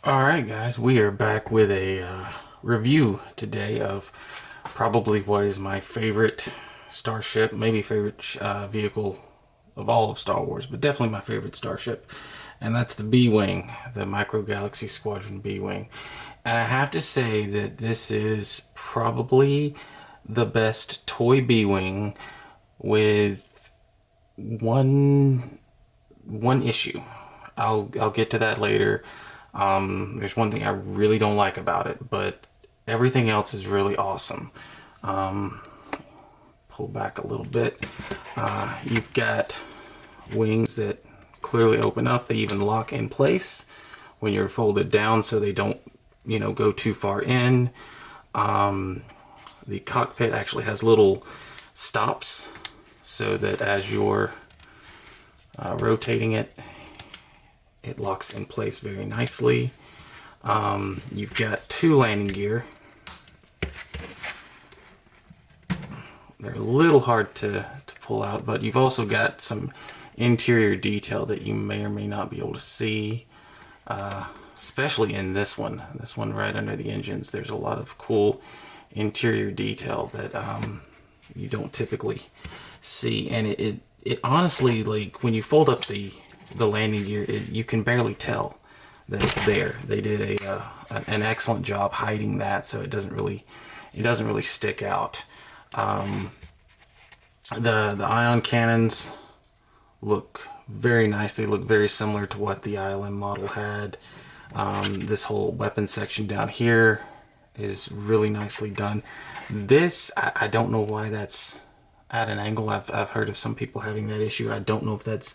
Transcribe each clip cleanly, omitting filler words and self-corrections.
Alright guys, we are back with a review today of probably what is my favorite starship, maybe favorite vehicle of all of Star Wars, but definitely my favorite starship, and that's the B-Wing, the Micro Galaxy Squadron B-Wing. And I have to say that this is probably the best toy B-Wing with one issue. I'll get to that later. There's one thing I really don't like about it, but everything else is really awesome. Pull back a little bit. You've got wings that clearly open up. They even lock in place when you're folded down so they don't, go too far in. The cockpit actually has little stops so that as you're rotating it, it locks in place very nicely. You've got two landing gear. They're a little hard to pull out, but you've also got some interior detail that you may or may not be able to see, especially in this one. This one right under the engines, there's a lot of cool interior detail that you don't typically see. And it honestly, like when you fold up the landing gear, you can barely tell that it's there. They did an excellent job hiding that, so it doesn't really stick out. The ion cannons look very nice. They look very similar to what the ILM model had. This whole weapon section down here is really nicely done. This, I don't know why that's at an angle. I've heard of some people having that issue. I don't know if that's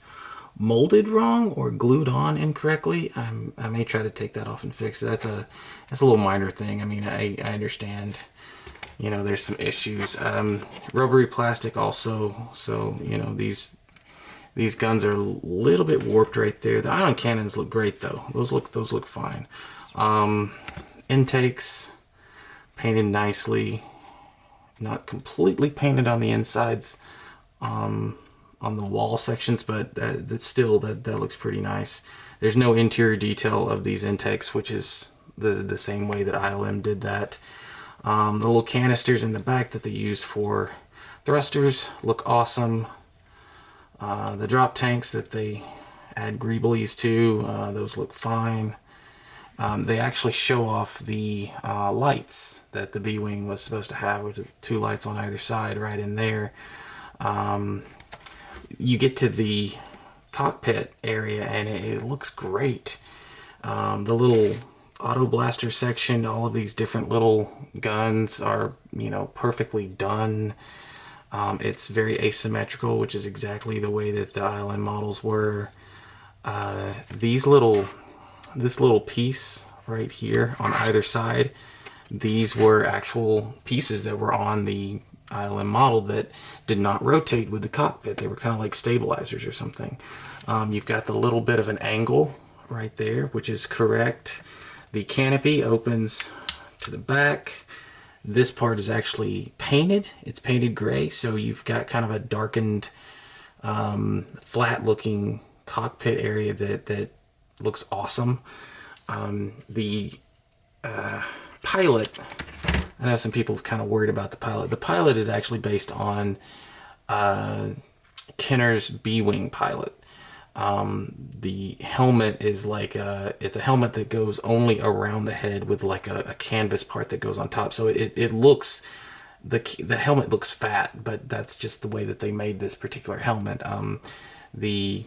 molded wrong or glued on incorrectly. I may try to take that off and fix it. That's a little minor thing. I mean, I understand, there's some issues. Rubbery plastic also, so these guns are a little bit warped right there. The ion cannons look great though. Those look fine. Intakes painted nicely, not completely painted on the insides. On the wall sections, but that still looks pretty nice. There's no interior detail of these intakes, which is the same way that ILM did that. The little canisters in the back that they used for thrusters look awesome. The drop tanks that they add greeblies to, those look fine. They actually show off the lights that the B-Wing was supposed to have, with two lights on either side right in there. You get to the cockpit area and it looks great. The little auto blaster section, all of these different little guns are, perfectly done. It's very asymmetrical, which is exactly the way that the ILM models were. This little piece right here on either side, these were actual pieces that were on the ILM model that did not rotate with the cockpit. They were kind of like stabilizers or something. You've got the little bit of an angle right there, which is correct. The canopy opens to the back. This part is actually painted. It's painted gray, so you've got kind of a darkened, flat looking cockpit area that looks awesome. The pilot, I know some people have kind of worried about the pilot. The pilot is actually based on Kenner's B-Wing pilot. The helmet is like it's a helmet that goes only around the head with like a canvas part that goes on top. So it looks, the helmet looks fat, but that's just the way that they made this particular helmet. The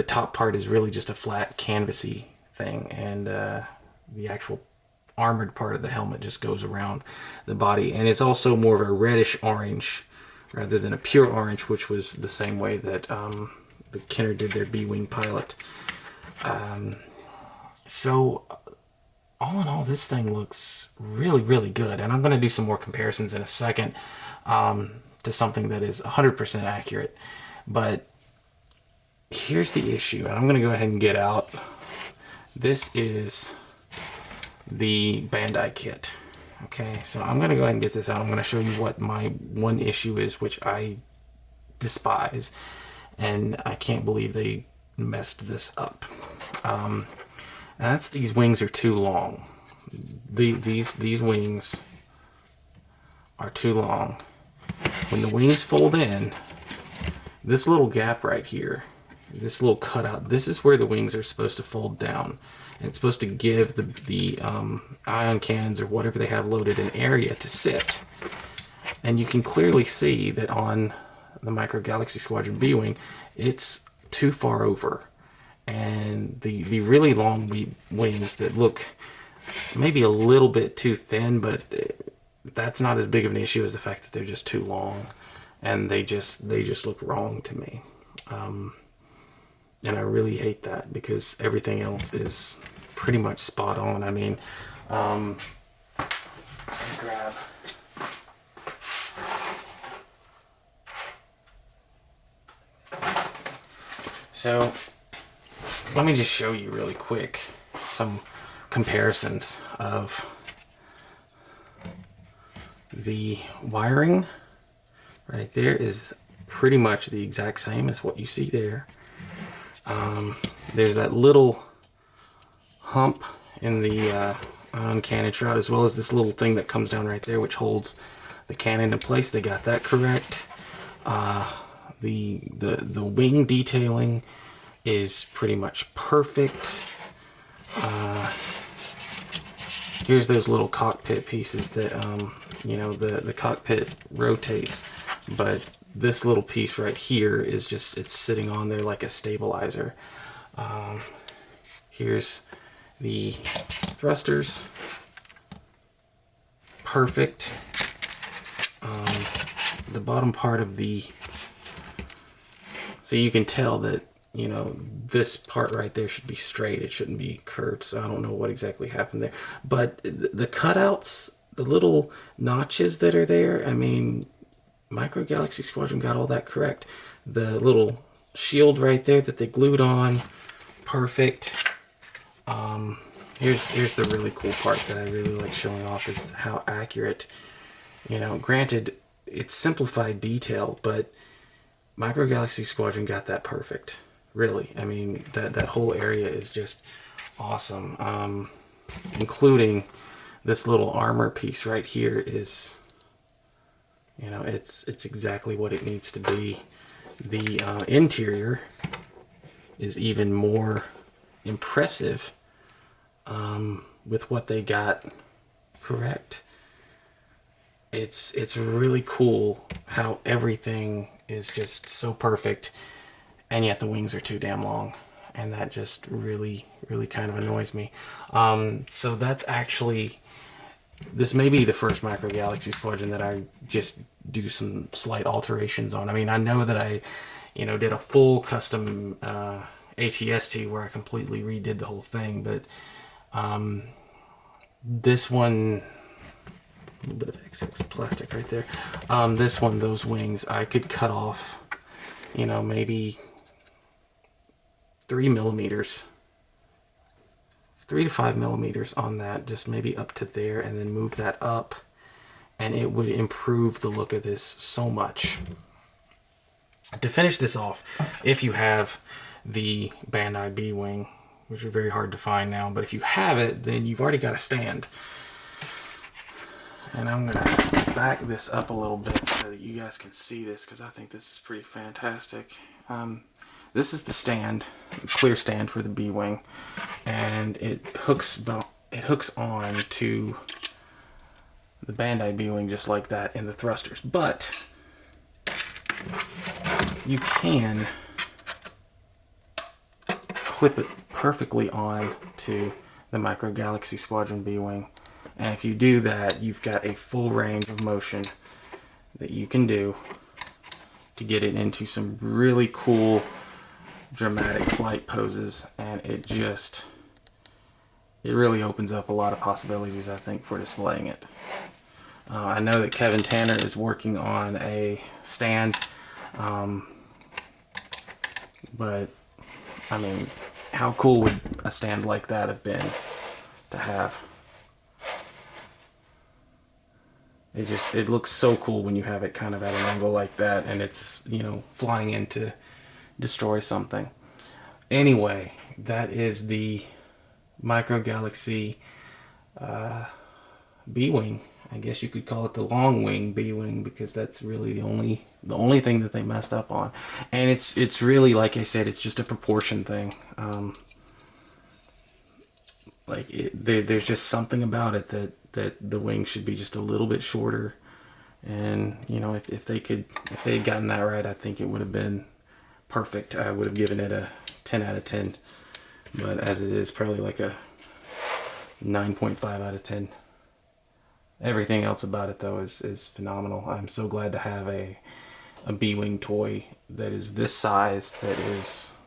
top part is really just a flat canvasy thing, and the actual armored part of the helmet just goes around the body, and it's also more of a reddish orange rather than a pure orange, which was the same way that the Kenner did their B-Wing pilot. So all in all, this thing looks really, really good, and I'm going to do some more comparisons in a second to something that is 100% accurate. But here's the issue, and I'm going to go ahead and get out. This is the Bandai kit. Okay, so I'm going to go ahead and get this out. I'm going to show you what my one issue is, which I despise, and I can't believe they messed this up. That's these wings are too long. These wings are too long. When the wings fold in, this little gap right here, this little cutout, this is where the wings are supposed to fold down. And it's supposed to give the ion cannons or whatever they have loaded an area to sit. And you can clearly see that on the Micro Galaxy Squadron B-Wing, it's too far over. And the really long wings that look maybe a little bit too thin, but that's not as big of an issue as the fact that they're just too long, and they just look wrong to me. And I really hate that because everything else is pretty much spot on. I mean, grab. So let me just show you really quick some comparisons of the wiring. Right there is pretty much the exact same as what you see there. There's that little hump in the ion cannon shroud, as well as this little thing that comes down right there which holds the cannon in place. They got that correct. The wing detailing is pretty much perfect. Here's those little cockpit pieces that you know, the cockpit rotates, but this little piece right here is just, it's sitting on there like a stabilizer. Here's the thrusters, perfect. The bottom part of the, so you can tell that, you know, this part right there should be straight. It shouldn't be curved. So I don't know what exactly happened there. But the cutouts, the little notches that are there, I mean, Micro Galaxy Squadron got all that correct. The little shield right there that they glued on, perfect. Here's the really cool part that I really like showing off, is how accurate, you know, granted, it's simplified detail, but Micro Galaxy Squadron got that perfect. Really, I mean, that whole area is just awesome. Including this little armor piece right here is, you know, it's exactly what it needs to be. The interior is even more impressive with what they got correct. It's really cool how everything is just so perfect, and yet the wings are too damn long, and that just really kind of annoys me. So that's actually, this may be the first Micro Galaxy Squadron that I just do some slight alterations on. I mean, I know that I, you know, did a full custom ATST where I completely redid the whole thing, but this one, a little bit of excess plastic right there. This one, those wings, I could cut off, you know, maybe 3 millimeters, 3 to 5 millimeters on that, just maybe up to there, and then move that up, and it would improve the look of this so much. To finish this off, if you have the Bandai B-Wing, which are very hard to find now, but if you have it, then you've already got a stand. And I'm going to back this up a little bit so that you guys can see this, because I think this is pretty fantastic. This is the stand, clear stand for the B-Wing, and it hooks on to the Bandai B-Wing just like that in the thrusters. But you can clip it perfectly on to the Micro Galaxy Squadron B-Wing. And if you do that, you've got a full range of motion that you can do to get it into some really cool, dramatic flight poses. And it really opens up a lot of possibilities, I think, for displaying it. I know that Kevin Tanner is working on a stand, but I mean, how cool would a stand like that have been to have? It looks so cool when you have it kind of at an angle like that, and it's, you know, flying in to destroy something. Anyway, that is the Micro Galaxy B-wing. I guess you could call it the long wing B-wing, because that's really the only thing that they messed up on. And it's really, like I said, it's just a proportion thing. There's just something about it that the wing should be just a little bit shorter. And if they had gotten that right, I think it would have been perfect. I would have given it a 10 out of 10. But as it is, probably like a 9.5 out of 10. Everything else about it, though, is phenomenal. I'm so glad to have a B-wing toy that is this size, that is,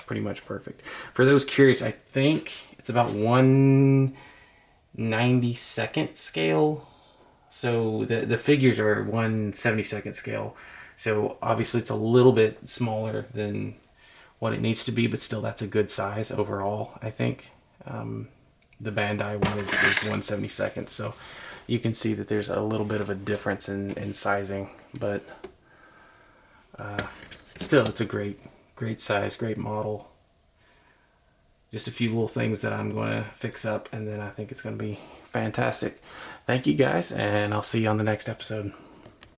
pretty much perfect. For those curious, I think it's about 1/92nd scale. So the figures are 1/72nd scale. So obviously it's a little bit smaller than what it needs to be, but still that's a good size overall, I think. The Bandai one is 1/72nd, so you can see that there's a little bit of a difference in sizing, but still it's a great size, great model. Just a few little things that I'm going to fix up, and then I think it's going to be fantastic. Thank you guys, and I'll see you on the next episode.